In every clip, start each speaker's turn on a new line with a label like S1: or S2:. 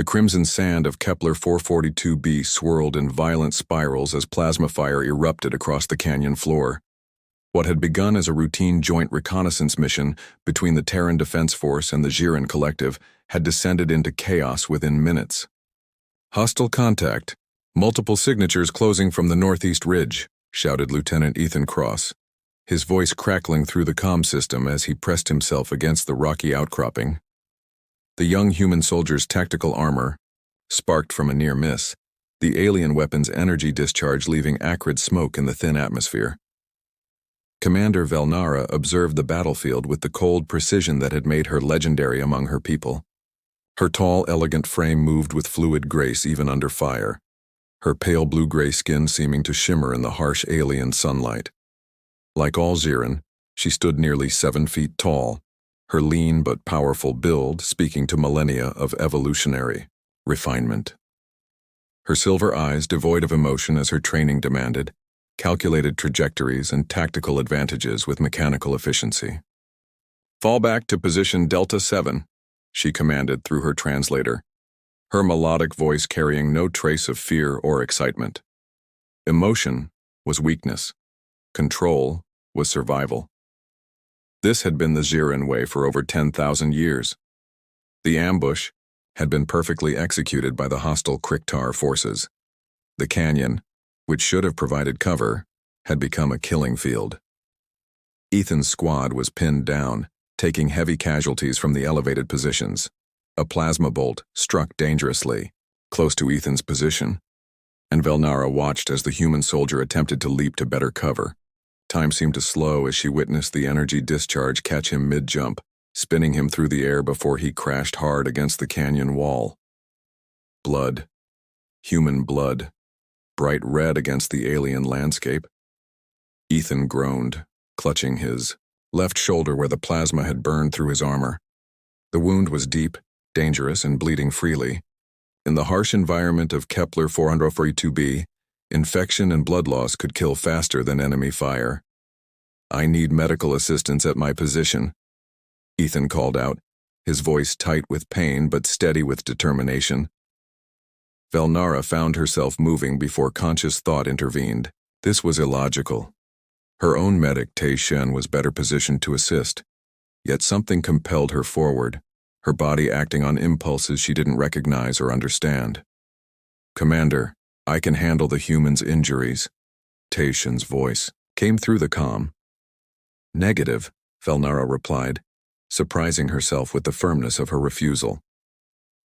S1: The crimson sand of Kepler 442b swirled in violent spirals as plasma fire erupted across the canyon floor. What had begun as a routine joint reconnaissance mission between the Terran Defense Force and the Jiren Collective had descended into chaos within minutes. "Hostile contact. Multiple signatures closing from the northeast ridge," shouted Lieutenant Ethan Cross, his voice crackling through the comm system as he pressed himself against the rocky outcropping. The young human soldier's tactical armor sparked from a near miss, the alien weapon's energy discharge leaving acrid smoke in the thin atmosphere. Commander Velnara observed the battlefield with the cold precision that had made her legendary among her people. Her tall, elegant frame moved with fluid grace even under fire, her pale blue-gray skin seeming to shimmer in the harsh alien sunlight. Like all Jiren, she stood nearly 7 feet tall, her lean but powerful build speaking to millennia of evolutionary refinement. Her silver eyes, devoid of emotion as her training demanded, calculated trajectories and tactical advantages with mechanical efficiency. "Fall back to position Delta 7, she commanded through her translator, her melodic voice carrying no trace of fear or excitement. Emotion was weakness. Control was survival. This had been the Jiren way for over 10,000 years. The ambush had been perfectly executed by the hostile Kriktar forces. The canyon, which should have provided cover, had become a killing field. Ethan's squad was pinned down, taking heavy casualties from the elevated positions. A plasma bolt struck dangerously, close to Ethan's position, and Velnara watched as the human soldier attempted to leap to better cover. Time seemed to slow as she witnessed the energy discharge catch him mid-jump, spinning him through the air before he crashed hard against the canyon wall. Blood. Human blood. Bright red against the alien landscape. Ethan groaned, clutching his left shoulder where the plasma had burned through his armor. The wound was deep, dangerous, and bleeding freely. In the harsh environment of Kepler 442b, infection and blood loss could kill faster than enemy fire. "I need medical assistance at my position," Ethan called out, his voice tight with pain but steady with determination. Velnara found herself moving before conscious thought intervened. This was illogical. Her own medic, Tei Shen, was better positioned to assist, yet something compelled her forward, her body acting on impulses she didn't recognize or understand. "Commander, I can handle the human's injuries," Tei Shen's voice came through the comm. "Negative," Velnara replied, surprising herself with the firmness of her refusal.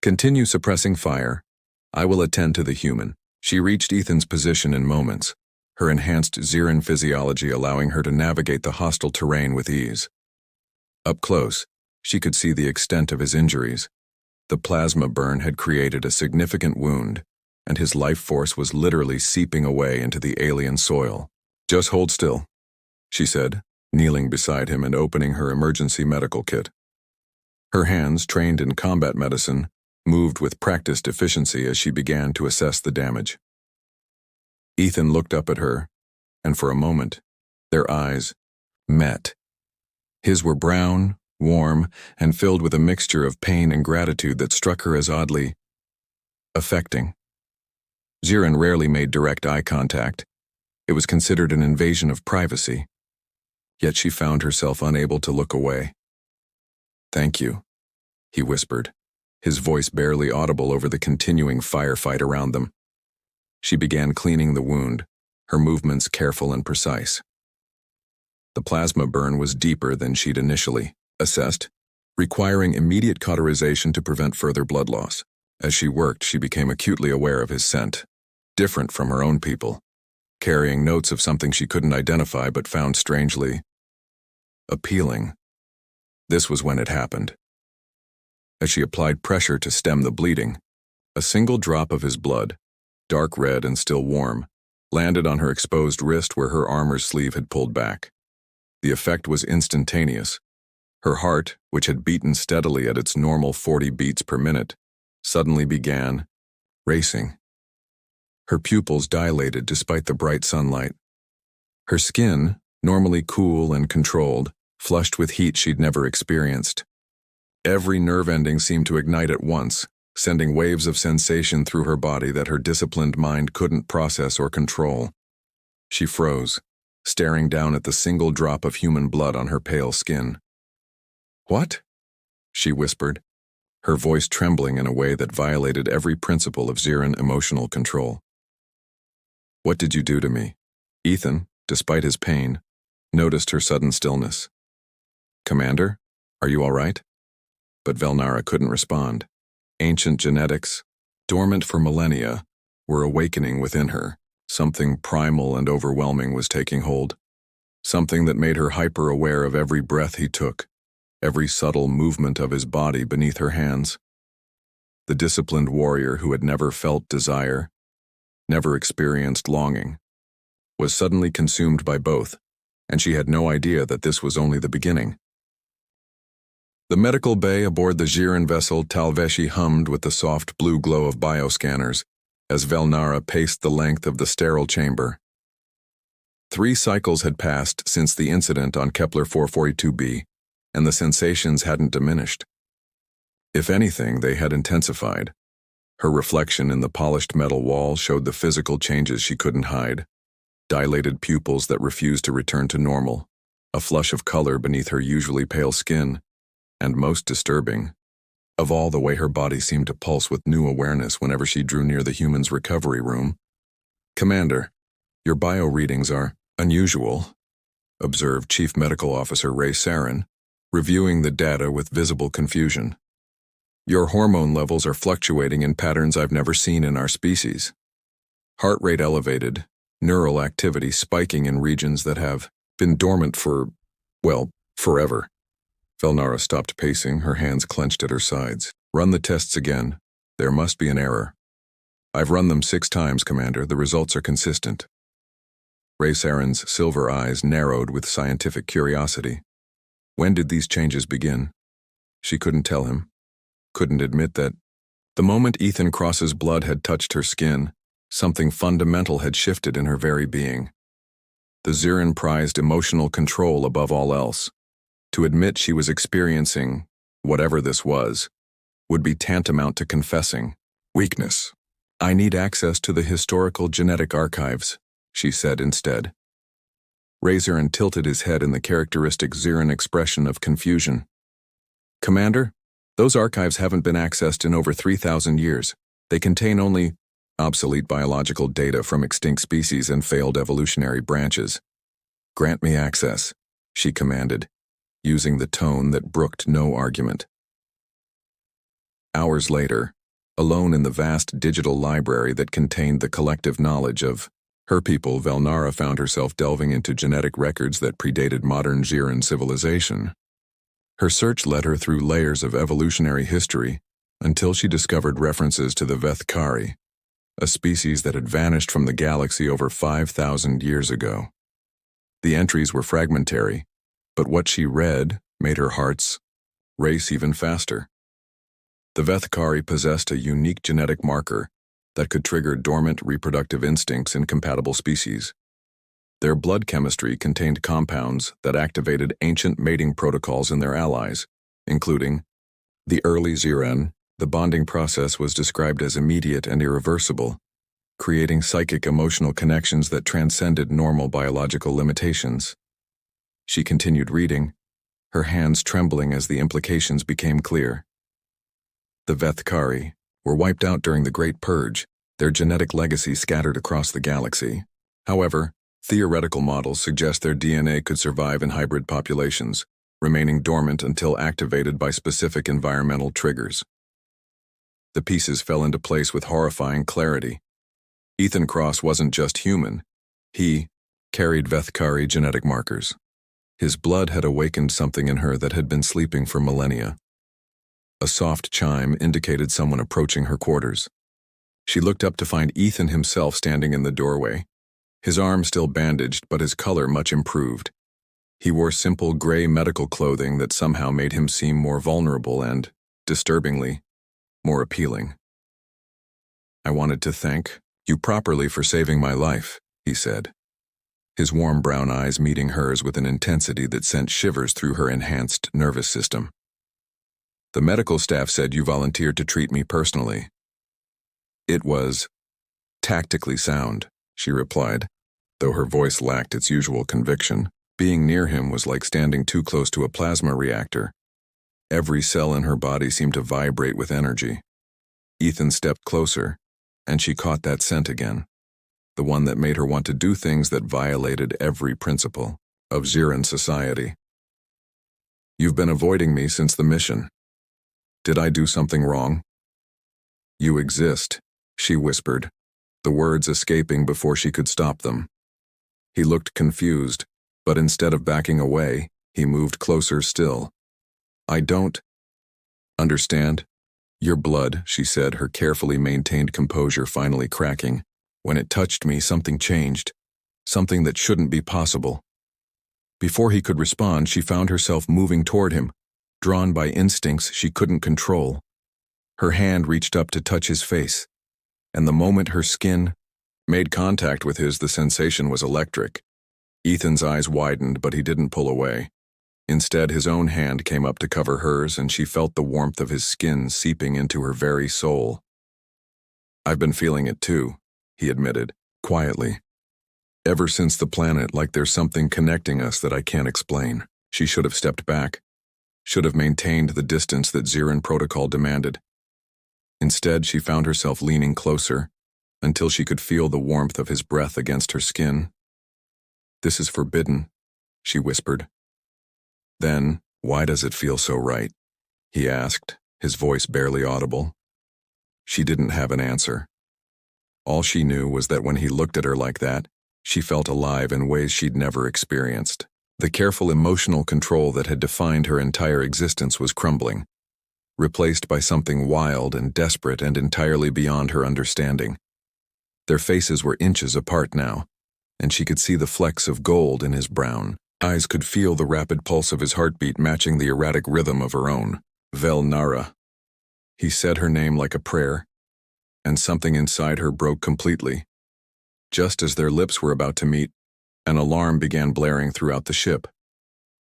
S1: "Continue suppressing fire. I will attend to the human." She reached Ethan's position in moments, her enhanced Jiren physiology allowing her to navigate the hostile terrain with ease. Up close, she could see the extent of his injuries. The plasma burn had created a significant wound, and his life force was literally seeping away into the alien soil. "Just hold still," she said, kneeling beside him and opening her emergency medical kit. Her hands, trained in combat medicine, moved with practiced efficiency as she began to assess the damage. Ethan looked up at her, and for a moment, their eyes met. His were brown, warm, and filled with a mixture of pain and gratitude that struck her as oddly affecting. Jiren rarely made direct eye contact. It was considered an invasion of privacy. Yet she found herself unable to look away. "Thank you," he whispered, his voice barely audible over the continuing firefight around them. She began cleaning the wound, her movements careful and precise. The plasma burn was deeper than she'd initially assessed, requiring immediate cauterization to prevent further blood loss. As she worked, she became acutely aware of his scent, different from her own people, carrying notes of something she couldn't identify but found strangely appealing. This was when it happened. As she applied pressure to stem the bleeding, a single drop of his blood, dark red and still warm, landed on her exposed wrist where her armor's sleeve had pulled back. The effect was instantaneous. Her heart, which had beaten steadily at its normal 40 beats per minute, suddenly began racing. Her pupils dilated despite the bright sunlight. Her skin, normally cool and controlled, flushed with heat she'd never experienced. Every nerve ending seemed to ignite at once, sending waves of sensation through her body that her disciplined mind couldn't process or control. She froze, staring down at the single drop of human blood on her pale skin. "What?" she whispered, her voice trembling in a way that violated every principle of Xiran emotional control. "What did you do to me?" Ethan, despite his pain, noticed her sudden stillness. "Commander, are you all right?" But Velnara couldn't respond. Ancient genetics, dormant for millennia, were awakening within her. Something primal and overwhelming was taking hold. Something that made her hyper-aware of every breath he took, every subtle movement of his body beneath her hands. The disciplined warrior who had never felt desire, never experienced longing, was suddenly consumed by both, and she had no idea that this was only the beginning. The medical bay aboard the Xiran vessel Talveshi hummed with the soft blue glow of bioscanners as Velnara paced the length of the sterile chamber. 3 cycles had passed since the incident on Kepler 442b, and the sensations hadn't diminished. If anything, they had intensified. Her reflection in the polished metal wall showed the physical changes she couldn't hide. Dilated pupils that refused to return to normal, a flush of color beneath her usually pale skin, and most disturbing of all, the way her body seemed to pulse with new awareness whenever she drew near the human's recovery room. "Commander, your bio readings are unusual," observed Chief Medical Officer Ray Sarin, reviewing the data with visible confusion. "Your hormone levels are fluctuating in patterns I've never seen in our species. Heart rate elevated, neural activity spiking in regions that have been dormant for, well, forever." Velnara stopped pacing, her hands clenched at her sides. "Run the tests again. There must be an error." "I've run them 6 times, Commander. The results are consistent." Ray Sarin's silver eyes narrowed with scientific curiosity. When did these changes begin? She couldn't tell him. Couldn't admit that. The moment Ethan Cross's blood had touched her skin, something fundamental had shifted in her very being. The Xiran prized emotional control above all else. To admit she was experiencing whatever this was would be tantamount to confessing weakness. "I need access to the historical genetic archives," she said instead. Ray Xiran tilted his head in the characteristic Xiran expression of confusion. "Commander, those archives haven't been accessed in over 3,000 years. They contain only obsolete biological data from extinct species and failed evolutionary branches." "Grant me access," she commanded, using the tone that brooked no argument. Hours later, alone in the vast digital library that contained the collective knowledge of her people, Velnara found herself delving into genetic records that predated modern Xiran civilization. Her search led her through layers of evolutionary history until she discovered references to the Vethkari, a species that had vanished from the galaxy over 5,000 years ago. The entries were fragmentary, but what she read made her hearts race even faster. The Vethkari possessed a unique genetic marker that could trigger dormant reproductive instincts in compatible species. Their blood chemistry contained compounds that activated ancient mating protocols in their allies, including the early Xiran. The bonding process was described as immediate and irreversible, creating psychic emotional connections that transcended normal biological limitations. She continued reading, her hands trembling as the implications became clear. The Vethkari were wiped out during the Great Purge, their genetic legacy scattered across the galaxy. However, theoretical models suggest their DNA could survive in hybrid populations, remaining dormant until activated by specific environmental triggers. The pieces fell into place with horrifying clarity. Ethan Cross wasn't just human. He carried Vethkari genetic markers. His blood had awakened something in her that had been sleeping for millennia. A soft chime indicated someone approaching her quarters. She looked up to find Ethan himself standing in the doorway, his arm still bandaged but his color much improved. He wore simple gray medical clothing that somehow made him seem more vulnerable and, disturbingly, more appealing. "I wanted to thank you properly for saving my life," he said, his warm brown eyes meeting hers with an intensity that sent shivers through her enhanced nervous system. The medical staff said you volunteered to treat me personally. It was tactically sound, she replied, though her voice lacked its usual conviction. Being near him was like standing too close to a plasma reactor. Every cell in her body seemed to vibrate with energy. Ethan stepped closer, and she caught that scent again, the one that made her want to do things that violated every principle of Ziran society. You've been avoiding me since the mission. Did I do something wrong? You exist, she whispered, the words escaping before she could stop them. He looked confused, but instead of backing away, he moved closer still. I don't understand. Your blood, she said, her carefully maintained composure finally cracking. When it touched me, something changed, something that shouldn't be possible. Before he could respond, she found herself moving toward him, drawn by instincts she couldn't control. Her hand reached up to touch his face, and the moment her skin made contact with his, the sensation was electric. Ethan's eyes widened, but he didn't pull away. Instead, his own hand came up to cover hers, and she felt the warmth of his skin seeping into her very soul. I've been feeling it too, he admitted, quietly. Ever since the planet, like there's something connecting us that I can't explain. She should have stepped back, should have maintained the distance that Ziran protocol demanded. Instead, she found herself leaning closer, until she could feel the warmth of his breath against her skin. This is forbidden, she whispered. Then, why does it feel so right? He asked, his voice barely audible. She didn't have an answer. All she knew was that when he looked at her like that, she felt alive in ways she'd never experienced. The careful emotional control that had defined her entire existence was crumbling, replaced by something wild and desperate and entirely beyond her understanding. Their faces were inches apart now, and she could see the flecks of gold in his brown eyes, could feel the rapid pulse of his heartbeat matching the erratic rhythm of her own. Velnara. He said her name like a prayer, and something inside her broke completely. Just as their lips were about to meet, an alarm began blaring throughout the ship.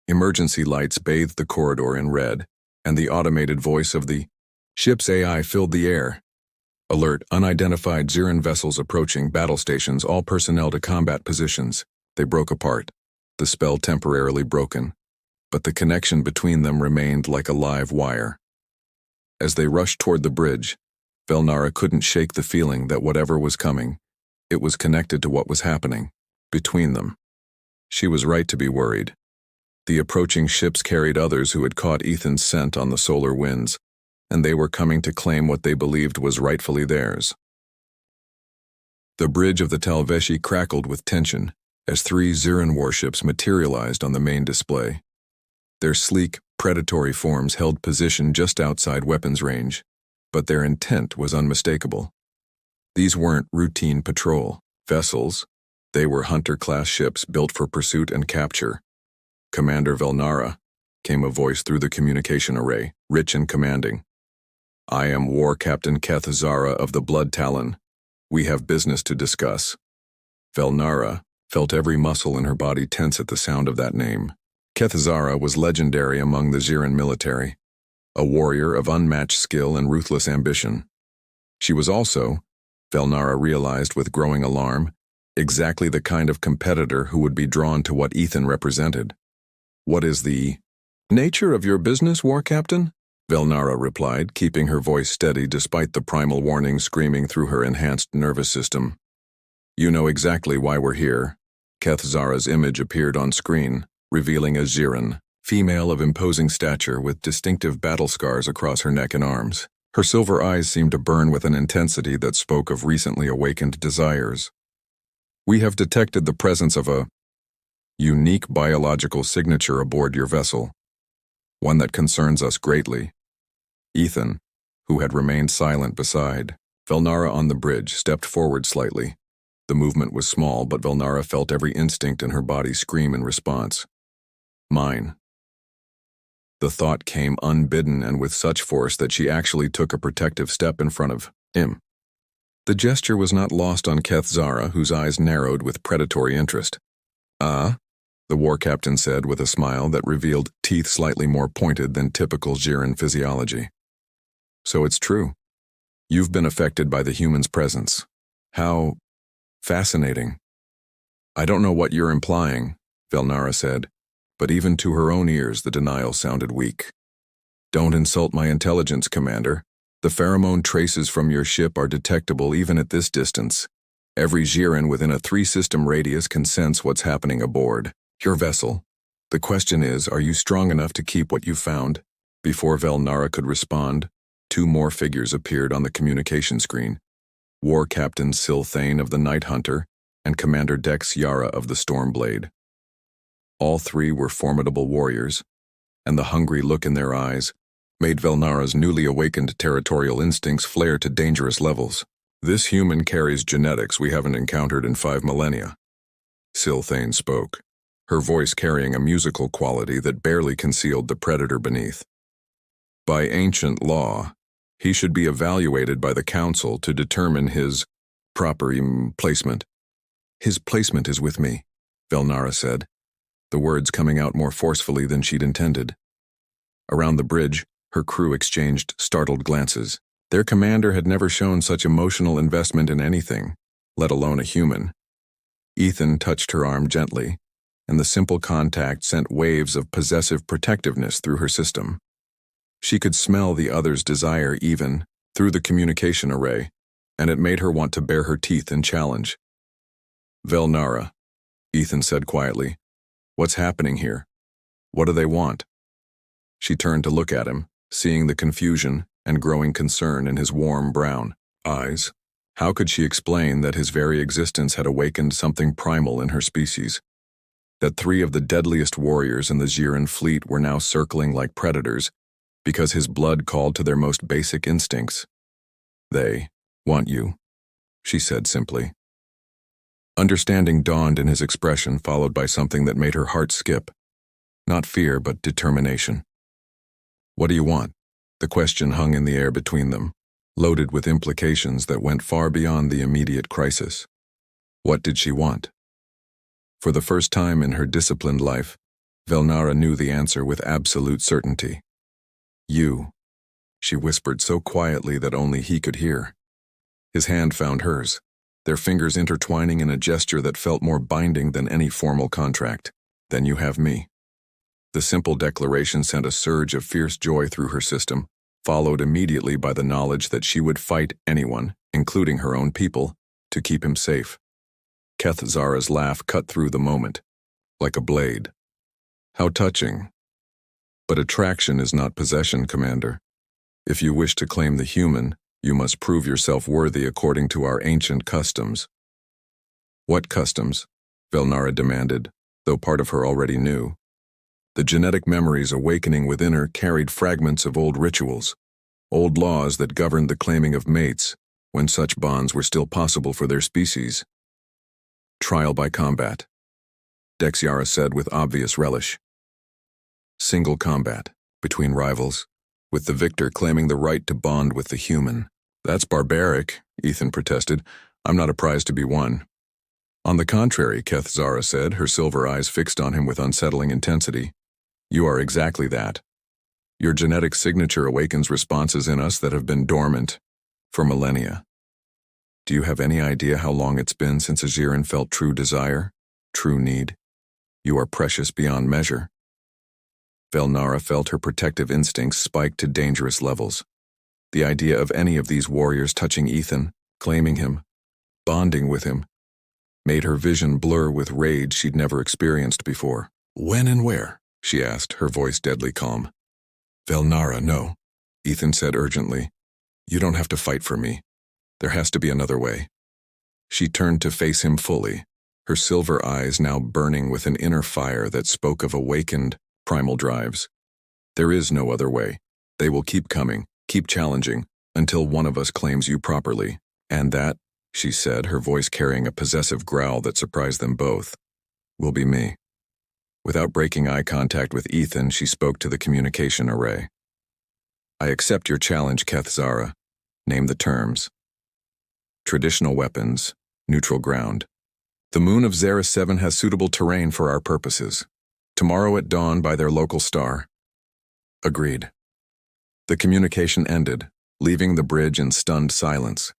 S1: Emergency lights bathed the corridor in red, and the automated voice of the ship's AI filled the air. Alert, unidentified Ziran vessels approaching, battle stations, all personnel to combat positions. They broke apart, the spell temporarily broken, but the connection between them remained like a live wire. As they rushed toward the bridge, Velnara couldn't shake the feeling that whatever was coming, it was connected to what was happening between them. She was right to be worried. The approaching ships carried others who had caught Ethan's scent on the solar winds, and they were coming to claim what they believed was rightfully theirs. The bridge of the Talveshi crackled with tension as 3 Ziran warships materialized on the main display. Their sleek, predatory forms held position just outside weapons range, but their intent was unmistakable. These weren't routine patrol vessels. They were hunter-class ships built for pursuit and capture. Commander Velnara, came a voice through the communication array, rich and commanding. I am War Captain Keth Zara of the Blood Talon. We have business to discuss. Velnara felt every muscle in her body tense at the sound of that name. Keth Zara was legendary among the Ziran military, a warrior of unmatched skill and ruthless ambition. She was also, Velnara realized with growing alarm, exactly the kind of competitor who would be drawn to what Ethan represented. What is the nature of your business, War Captain? Velnara replied, keeping her voice steady despite the primal warning screaming through her enhanced nervous system. You know exactly why we're here. Keth Zara's image appeared on screen, revealing a Ziran, female of imposing stature with distinctive battle scars across her neck and arms. Her silver eyes seemed to burn with an intensity that spoke of recently awakened desires. We have detected the presence of a unique biological signature aboard your vessel, one that concerns us greatly. Ethan, who had remained silent beside Velnara on the bridge, stepped forward slightly. The movement was small, but Velnara felt every instinct in her body scream in response. Mine. The thought came unbidden and with such force that she actually took a protective step in front of him. The gesture was not lost on Keth Zara, whose eyes narrowed with predatory interest. the war captain said with a smile that revealed teeth slightly more pointed than typical Jiran physiology. So it's true. You've been affected by the human's presence. How fascinating. I don't know what you're implying, Velnara said, but even to her own ears the denial sounded weak. Don't insult my intelligence, Commander. The pheromone traces from your ship are detectable even at this distance. Every Jiran within a 3-system radius can sense what's happening aboard your vessel. The question is, are you strong enough to keep what you found? Before Velnara could respond, 2 more figures appeared on the communication screen. War Captain Silthane of the Night Hunter and Commander Dex Yara of the Stormblade. All 3 were formidable warriors, and the hungry look in their eyes made Velnara's newly awakened territorial instincts flare to dangerous levels. This human carries genetics we haven't encountered in 5 millennia. Silthane spoke, her voice carrying a musical quality that barely concealed the predator beneath. By ancient law, he should be evaluated by the Council to determine his proper placement. His placement is with me, Velnara said, the words coming out more forcefully than she'd intended. Around the bridge, her crew exchanged startled glances. Their commander had never shown such emotional investment in anything, let alone a human. Ethan touched her arm gently, and the simple contact sent waves of possessive protectiveness through her system. She could smell the other's desire even through the communication array, and it made her want to bare her teeth in challenge. Velnara, Ethan said quietly, what's happening here? What do they want? She turned to look at him, seeing the confusion and growing concern in his warm brown eyes. How could she explain that his very existence had awakened something primal in her species? That 3 of the deadliest warriors in the Jiran fleet were now circling like predators because his blood called to their most basic instincts. They want you, she said simply. Understanding dawned in his expression, followed by something that made her heart skip. Not fear, but determination. What do you want? The question hung in the air between them, loaded with implications that went far beyond the immediate crisis. What did she want? For the first time in her disciplined life, Velnara knew the answer with absolute certainty. You, she whispered so quietly that only he could hear. His hand found hers, their fingers intertwining in a gesture that felt more binding than any formal contract. Then you have me. The simple declaration sent a surge of fierce joy through her system, followed immediately by the knowledge that she would fight anyone, including her own people, to keep him safe. Keth Zara's laugh cut through the moment, like a blade. How touching. But attraction is not possession, Commander. If you wish to claim the human, you must prove yourself worthy according to our ancient customs. What customs? Velnara demanded, though part of her already knew. The genetic memories awakening within her carried fragments of old rituals, old laws that governed the claiming of mates, when such bonds were still possible for their species. Trial by combat, Dex Yara said with obvious relish. Single combat, between rivals, with the victor claiming the right to bond with the human. That's barbaric, Ethan protested. I'm not a prize to be won. On the contrary, Keth Zara said, her silver eyes fixed on him with unsettling intensity. You are exactly that. Your genetic signature awakens responses in us that have been dormant for millennia. Do you have any idea how long it's been since a Jiran felt true desire, true need? You are precious beyond measure. Velnara felt her protective instincts spike to dangerous levels. The idea of any of these warriors touching Ethan, claiming him, bonding with him, made her vision blur with rage she'd never experienced before. When and where? She asked, her voice deadly calm. Velnara, no, Ethan said urgently. You don't have to fight for me. There has to be another way. She turned to face him fully, her silver eyes now burning with an inner fire that spoke of awakened, primal drives. There is no other way. They will keep coming, keep challenging, until one of us claims you properly. And that, she said, her voice carrying a possessive growl that surprised them both, will be me. Without breaking eye contact with Ethan, she spoke to the communication array. I accept your challenge, Keth Zara. Name the terms. Traditional weapons, neutral ground. The moon of Xeris 7 has suitable terrain for our purposes. Tomorrow at dawn by their local star. Agreed. The communication ended, leaving the bridge in stunned silence.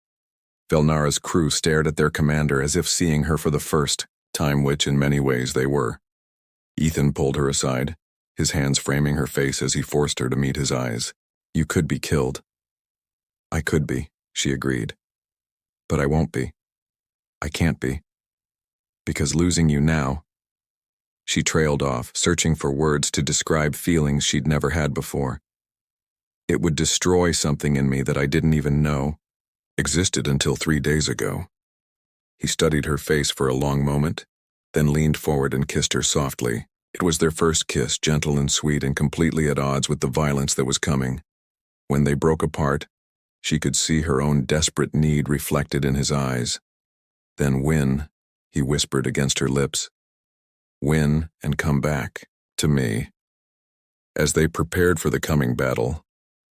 S1: Velnara's crew stared at their commander as if seeing her for the first time, which in many ways they were. Ethan pulled her aside, his hands framing her face as he forced her to meet his eyes. You could be killed. I could be, she agreed. But I won't be. I can't be. Because losing you now... She trailed off, searching for words to describe feelings she'd never had before. It would destroy something in me that I didn't even know existed until 3 days ago. He studied her face for a long moment, then leaned forward and kissed her softly. It was their first kiss, gentle and sweet and completely at odds with the violence that was coming. When they broke apart, she could see her own desperate need reflected in his eyes. Then win, he whispered against her lips. Win and come back, to me. As they prepared for the coming battle,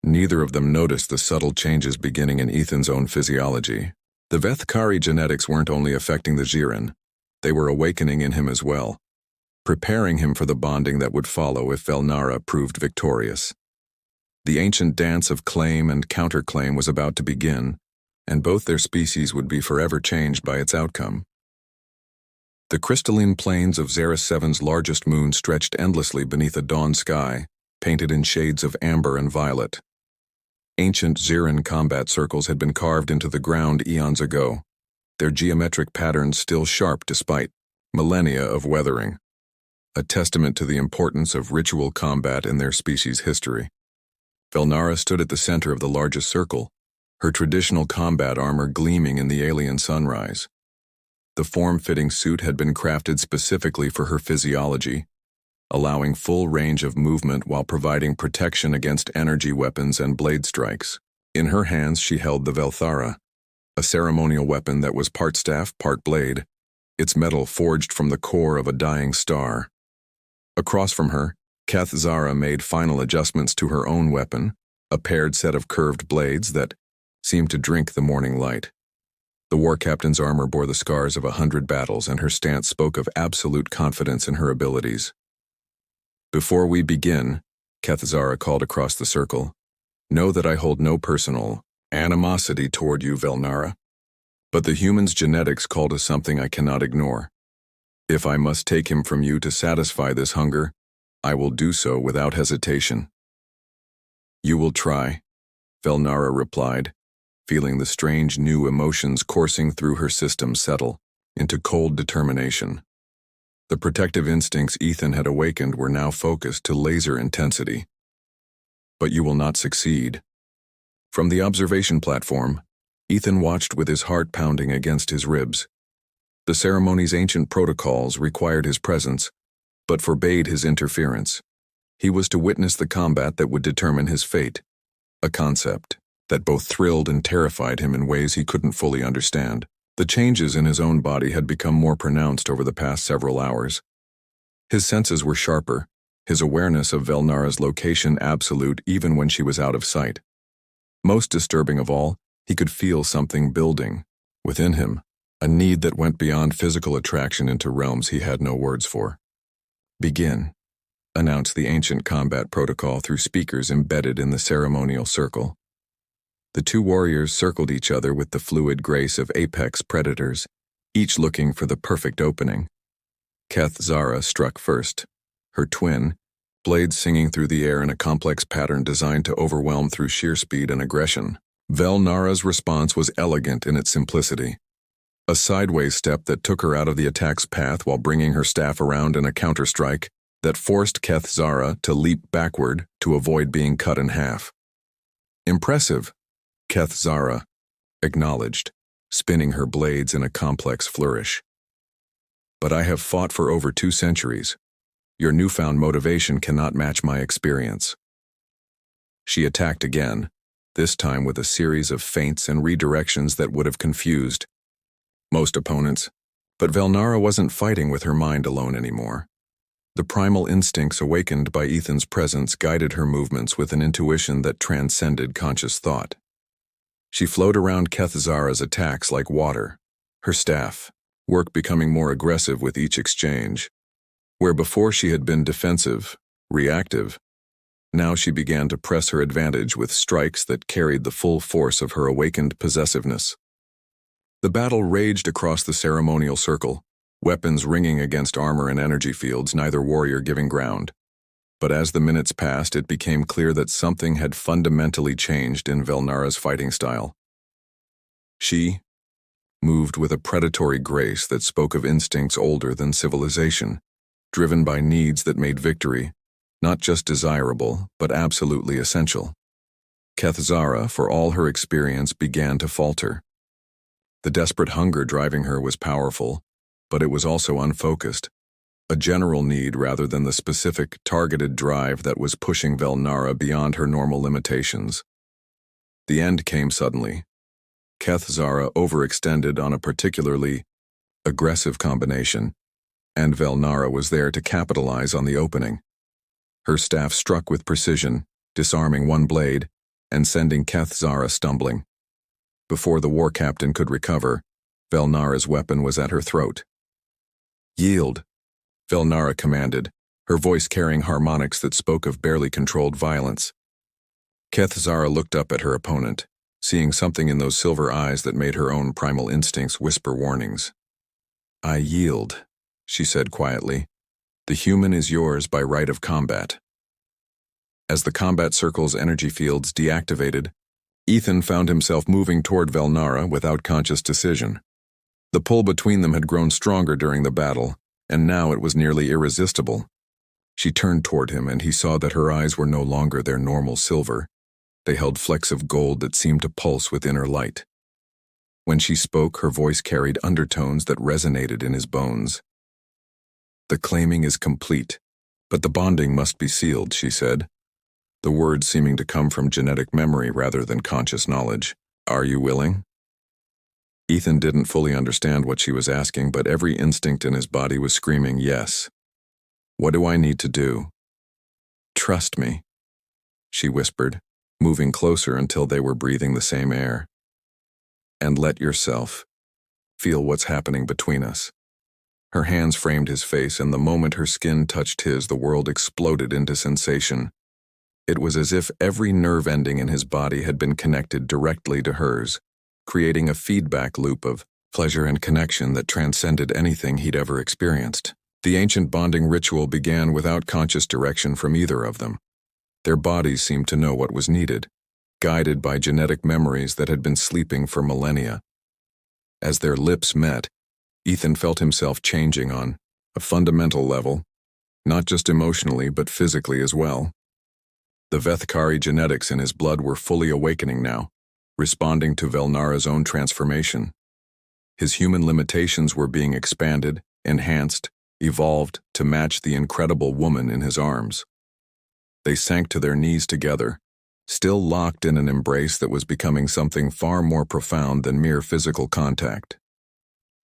S1: neither of them noticed the subtle changes beginning in Ethan's own physiology. The Vethkari genetics weren't only affecting the Jiren, they were awakening in him as well, preparing him for the bonding that would follow if Velnara proved victorious. The ancient dance of claim and counterclaim was about to begin, and both their species would be forever changed by its outcome. The crystalline plains of Xeris 7's largest moon stretched endlessly beneath a dawn sky, painted in shades of amber and violet. Ancient Xiran combat circles had been carved into the ground eons ago, their geometric patterns still sharp despite millennia of weathering, a testament to the importance of ritual combat in their species' history. Velnara stood at the center of the largest circle, her traditional combat armor gleaming in the alien sunrise. The form-fitting suit had been crafted specifically for her physiology, allowing full range of movement while providing protection against energy weapons and blade strikes. In her hands she held the Velthara, a ceremonial weapon that was part staff, part blade, its metal forged from the core of a dying star. Across from her, Keth Zara made final adjustments to her own weapon, a paired set of curved blades that seemed to drink the morning light. The war captain's armor bore the scars of 100 battles, and her stance spoke of absolute confidence in her abilities. Before we begin, Keth Zara called across the circle, know that I hold no personal animosity toward you, Velnara. But the human's genetics call to something I cannot ignore. If I must take him from you to satisfy this hunger, I will do so without hesitation. You will try, Velnara replied, feeling the strange new emotions coursing through her system settle into cold determination. The protective instincts Ethan had awakened were now focused to laser intensity. But you will not succeed. From the observation platform, Ethan watched with his heart pounding against his ribs. The ceremony's ancient protocols required his presence, but forbade his interference. He was to witness the combat that would determine his fate, a concept that both thrilled and terrified him in ways he couldn't fully understand. The changes in his own body had become more pronounced over the past several hours. His senses were sharper, his awareness of Velnara's location absolute even when she was out of sight. Most disturbing of all, he could feel something building within him, a need that went beyond physical attraction into realms he had no words for. Begin, announced the ancient combat protocol through speakers embedded in the ceremonial circle. The two warriors circled each other with the fluid grace of apex predators, each looking for the perfect opening. Keth Zara struck first, her twin, blades singing through the air in a complex pattern designed to overwhelm through sheer speed and aggression. Velnara's response was elegant in its simplicity. A sideways step that took her out of the attack's path while bringing her staff around in a counterstrike that forced Keth Zara to leap backward to avoid being cut in half. Impressive, Keth Zara acknowledged, spinning her blades in a complex flourish. But I have fought for over 2 centuries. Your newfound motivation cannot match my experience. She attacked again, this time with a series of feints and redirections that would have confused most opponents, but Velnara wasn't fighting with her mind alone anymore. The primal instincts awakened by Ethan's presence guided her movements with an intuition that transcended conscious thought. She flowed around Keth Zara's attacks like water, her staff, work becoming more aggressive with each exchange. Where before she had been defensive, reactive, now she began to press her advantage with strikes that carried the full force of her awakened possessiveness. The battle raged across the ceremonial circle, weapons ringing against armor and energy fields, neither warrior giving ground. But as the minutes passed, it became clear that something had fundamentally changed in Velnara's fighting style. She moved with a predatory grace that spoke of instincts older than civilization, driven by needs that made victory not just desirable, but absolutely essential. Kethzara, for all her experience, began to falter. The desperate hunger driving her was powerful, but it was also unfocused, a general need rather than the specific, targeted drive that was pushing Velnara beyond her normal limitations. The end came suddenly. Kethzara overextended on a particularly aggressive combination, and Velnara was there to capitalize on the opening. Her staff struck with precision, disarming one blade and sending Kethzara stumbling. Before the war captain could recover, Velnara's weapon was at her throat. "Yield," Velnara commanded, her voice carrying harmonics that spoke of barely controlled violence. Kethzara looked up at her opponent, seeing something in those silver eyes that made her own primal instincts whisper warnings. "I yield," she said quietly. "The human is yours by right of combat." As the combat circle's energy fields deactivated, Ethan found himself moving toward Velnara without conscious decision. The pull between them had grown stronger during the battle, and now it was nearly irresistible. She turned toward him, and he saw that her eyes were no longer their normal silver. They held flecks of gold that seemed to pulse with inner light. When she spoke, her voice carried undertones that resonated in his bones. "The claiming is complete, but the bonding must be sealed," she said, the words seeming to come from genetic memory rather than conscious knowledge. "Are you willing?" Ethan didn't fully understand what she was asking, but every instinct in his body was screaming yes. "What do I need to do?" "Trust me," she whispered, moving closer until they were breathing the same air. "And let yourself feel what's happening between us." Her hands framed his face, and the moment her skin touched his, the world exploded into sensation. It was as if every nerve ending in his body had been connected directly to hers, creating a feedback loop of pleasure and connection that transcended anything he'd ever experienced. The ancient bonding ritual began without conscious direction from either of them. Their bodies seemed to know what was needed, guided by genetic memories that had been sleeping for millennia. As their lips met, Ethan felt himself changing on a fundamental level, not just emotionally but physically as well. The Vethkari genetics in his blood were fully awakening now, responding to Velnara's own transformation. His human limitations were being expanded, enhanced, evolved to match the incredible woman in his arms. They sank to their knees together, still locked in an embrace that was becoming something far more profound than mere physical contact.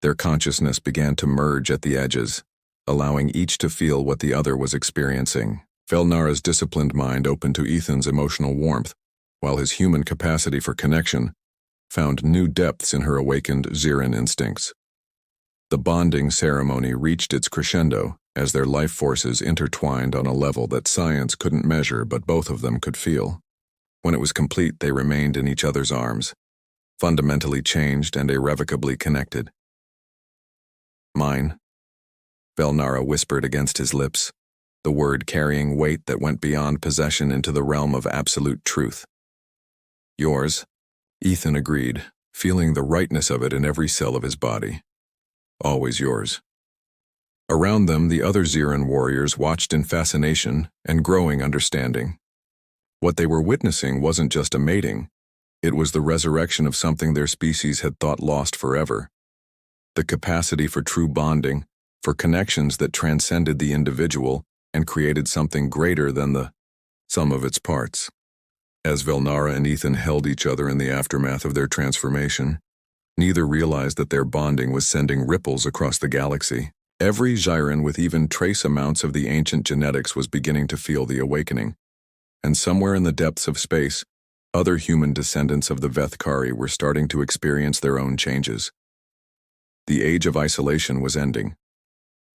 S1: Their consciousness began to merge at the edges, allowing each to feel what the other was experiencing. Velnara's disciplined mind opened to Ethan's emotional warmth, while his human capacity for connection found new depths in her awakened Ziran instincts. The bonding ceremony reached its crescendo as their life forces intertwined on a level that science couldn't measure but both of them could feel. When it was complete, they remained in each other's arms, fundamentally changed and irrevocably connected. "Mine," Velnara whispered against his lips, the word carrying weight that went beyond possession into the realm of absolute truth. "Yours," Ethan agreed, feeling the rightness of it in every cell of his body. "Always yours." Around them, the other Ziran warriors watched in fascination and growing understanding. What they were witnessing wasn't just a mating, it was the resurrection of something their species had thought lost forever. The capacity for true bonding, for connections that transcended the individual and created something greater than the sum of its parts. As Velnara and Ethan held each other in the aftermath of their transformation, neither realized that their bonding was sending ripples across the galaxy. Every Ziran with even trace amounts of the ancient genetics was beginning to feel the awakening, and somewhere in the depths of space, other human descendants of the Vethkari were starting to experience their own changes. The age of isolation was ending.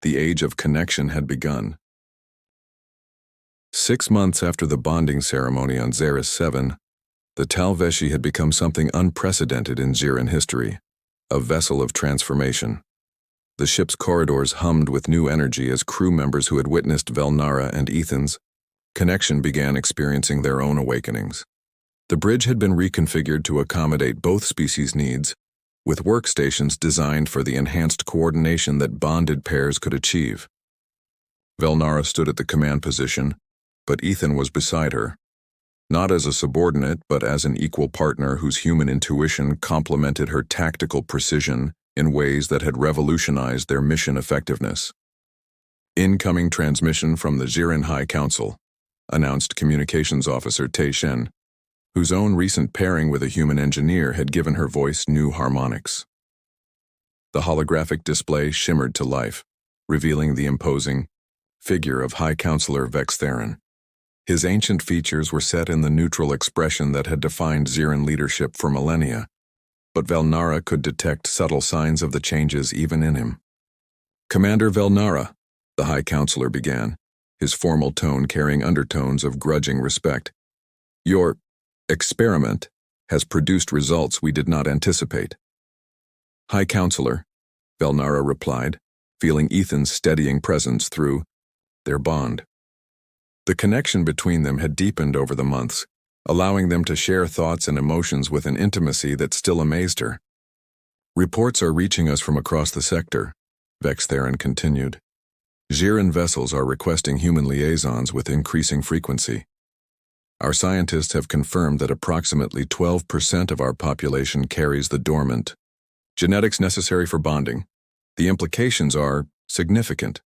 S1: The age of connection had begun. 6 months after the bonding ceremony on Xeris 7, the Talveshi had become something unprecedented in Xiran history, a vessel of transformation. The ship's corridors hummed with new energy as crew members who had witnessed Velnara and Ethan's connection began experiencing their own awakenings. The bridge had been reconfigured to accommodate both species' needs, with workstations designed for the enhanced coordination that bonded pairs could achieve. Velnara stood at the command position, but Ethan was beside her, not as a subordinate but as an equal partner whose human intuition complemented her tactical precision in ways that had revolutionized their mission effectiveness. Incoming transmission from the Xiran High Council, announced Communications Officer Tei Shen, whose own recent pairing with a human engineer had given her voice new harmonics. The holographic display shimmered to life, revealing the imposing figure of High Counselor Vex Theron. His ancient features were set in the neutral expression that had defined Xiran leadership for millennia, but Velnara could detect subtle signs of the changes even in him. "Commander Velnara," the High Counselor began, his formal tone carrying undertones of grudging respect. "Your experiment has produced results we did not anticipate." "High Counselor," Velnara replied, feeling Ethan's steadying presence through their bond. The connection between them had deepened over the months, allowing them to share thoughts and emotions with an intimacy that still amazed her. "Reports are reaching us from across the sector," Vex Theron continued. "Xiran vessels are requesting human liaisons with increasing frequency. Our scientists have confirmed that approximately 12% of our population carries the dormant genetics necessary for bonding. The implications are significant."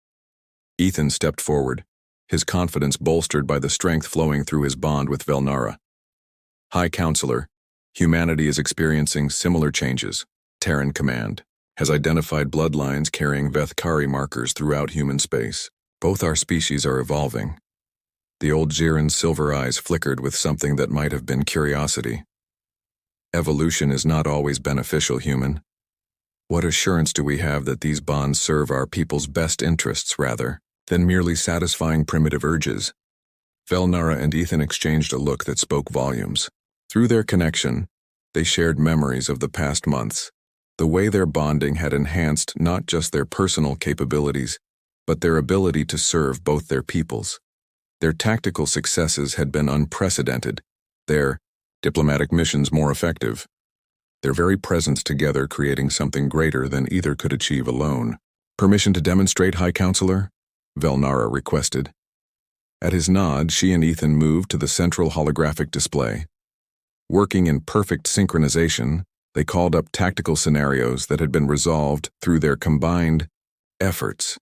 S1: Ethan stepped forward, his confidence bolstered by the strength flowing through his bond with Velnara. "High Counselor, humanity is experiencing similar changes. Terran Command has identified bloodlines carrying Vethkari markers throughout human space. Both our species are evolving." The old Xiran's silver eyes flickered with something that might have been curiosity. "Evolution is not always beneficial, human. What assurance do we have that these bonds serve our people's best interests rather than merely satisfying primitive urges?" Velnara and Ethan exchanged a look that spoke volumes. Through their connection, they shared memories of the past months, the way their bonding had enhanced not just their personal capabilities, but their ability to serve both their peoples. Their tactical successes had been unprecedented, their diplomatic missions more effective, their very presence together creating something greater than either could achieve alone. "Permission to demonstrate, High Counselor?" Velnara requested. At his nod, she and Ethan moved to the central holographic display. Working in perfect synchronization, they called up tactical scenarios that had been resolved through their combined efforts.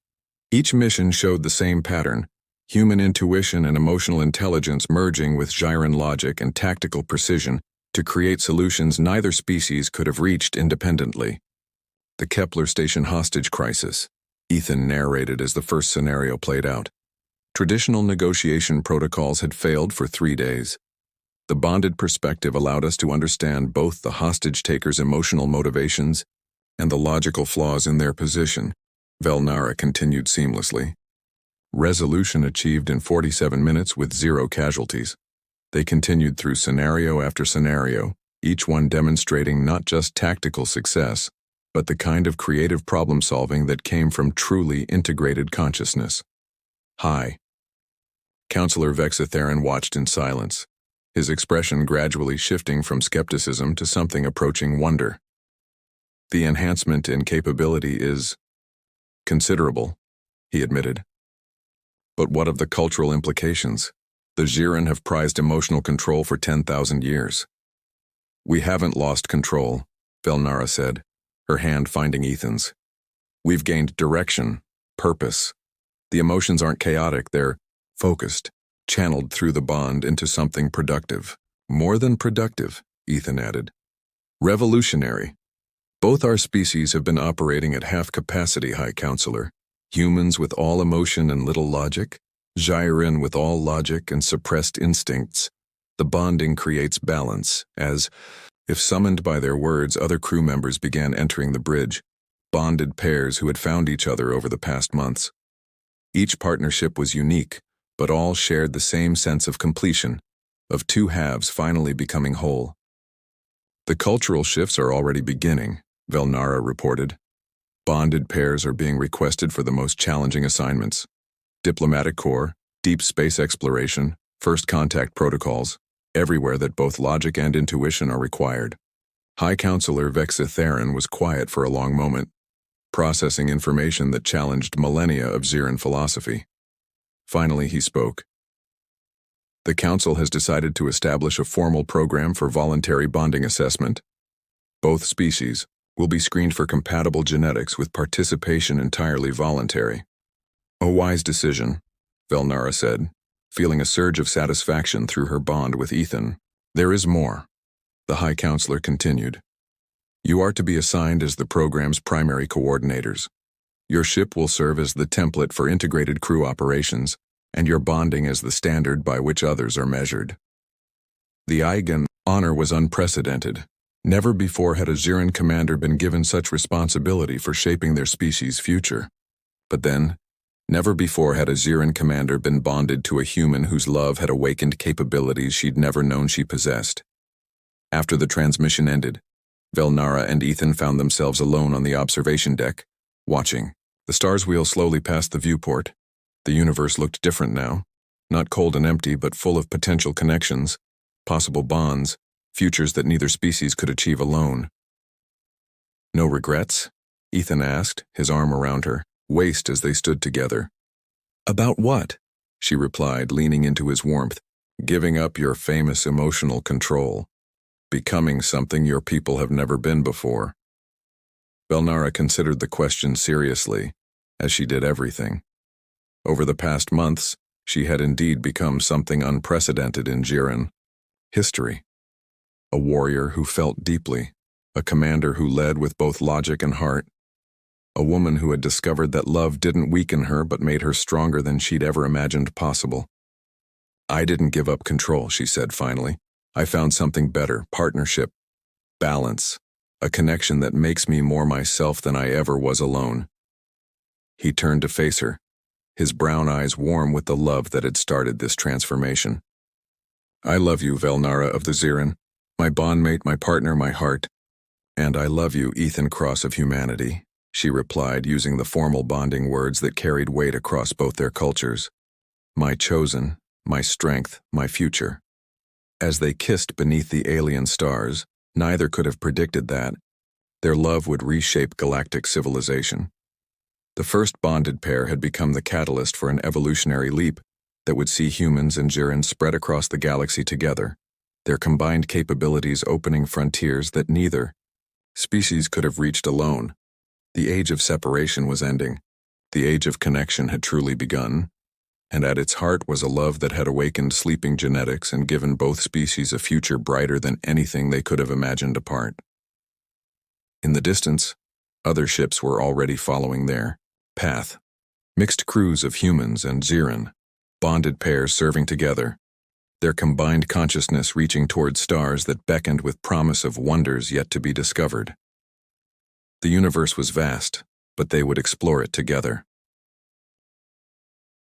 S1: Each mission showed the same pattern, human intuition and emotional intelligence merging with Xiran logic and tactical precision to create solutions neither species could have reached independently. "The Kepler station hostage crisis," Ethan narrated as the first scenario played out. Traditional negotiation protocols had failed for 3 days. The bonded perspective allowed us to understand both the hostage-takers' emotional motivations and the logical flaws in their position, Velnara continued seamlessly. Resolution achieved in 47 minutes with 0 casualties. They continued through scenario after scenario, each one demonstrating not just tactical success, but the kind of creative problem-solving that came from truly integrated consciousness. "High Counselor Vex Theron watched in silence, his expression gradually shifting from skepticism to something approaching wonder. "The enhancement in capability is considerable," he admitted. "But what of the cultural implications? The Xiran have prized emotional control for 10,000 years." "We haven't lost control," Velnara said, her hand finding Ethan's. "We've gained direction, purpose. The emotions aren't chaotic, they're focused, channeled through the bond into something productive. More than productive," Ethan added. "Revolutionary. Both our species have been operating at half capacity, High Counselor. Humans with all emotion and little logic, Xiran with all logic and suppressed instincts. The bonding creates balance, as, if summoned by their words, other crew members began entering the bridge, bonded pairs who had found each other over the past months. Each partnership was unique, but all shared the same sense of completion, of two halves finally becoming whole. The cultural shifts are already beginning, Velnara reported. Bonded pairs are being requested for the most challenging assignments: diplomatic corps, deep space exploration, first contact protocols, everywhere that both logic and intuition are required. High Counselor Vexitharan was quiet for a long moment, processing information that challenged millennia of Ziran philosophy. Finally, he spoke. The Council has decided to establish a formal program for voluntary bonding assessment. Both species will be screened for compatible genetics with participation entirely voluntary. A wise decision, Velnara said, feeling a surge of satisfaction through her bond with Ethan. There is more, the High Counselor continued. You are to be assigned as the program's primary coordinators. Your ship will serve as the template for integrated crew operations, and your bonding as the standard by which others are measured. The Eigen honor was unprecedented. Never before had a Ziran commander been given such responsibility for shaping their species' future. But then, never before had a Ziran commander been bonded to a human whose love had awakened capabilities she'd never known she possessed. After the transmission ended, Velnara and Ethan found themselves alone on the observation deck, watching. The stars wheel slowly past the viewport. The universe looked different now, not cold and empty, but full of potential connections, possible bonds, futures that neither species could achieve alone. No regrets? Ethan asked, his arm around her, waist as they stood together. About what? She replied, leaning into his warmth. Giving up your famous emotional control. Becoming something your people have never been before. Velnara considered the question seriously, as she did everything. Over the past months, she had indeed become something unprecedented in Ziran history. A warrior who felt deeply, a commander who led with both logic and heart, a woman who had discovered that love didn't weaken her but made her stronger than she'd ever imagined possible. I didn't give up control, she said finally. I found something better: partnership, balance, a connection that makes me more myself than I ever was alone. He turned to face her, his brown eyes warm with the love that had started this transformation. I love you, Velnara of the Ziran, my bondmate, my partner, my heart. And I love you, Ethan Cross of humanity, she replied, using the formal bonding words that carried weight across both their cultures. My chosen, my strength, my future. As they kissed beneath the alien stars, neither could have predicted that their love would reshape galactic civilization. The first bonded pair had become the catalyst for an evolutionary leap that would see humans and Ziran spread across the galaxy together, their combined capabilities opening frontiers that neither species could have reached alone. The age of separation was ending. The age of connection had truly begun, and at its heart was a love that had awakened sleeping genetics and given both species a future brighter than anything they could have imagined apart. In the distance, other ships were already following their path. Mixed crews of humans and Ziran, bonded pairs serving together, their combined consciousness reaching toward stars that beckoned with promise of wonders yet to be discovered. The universe was vast, but they would explore it together.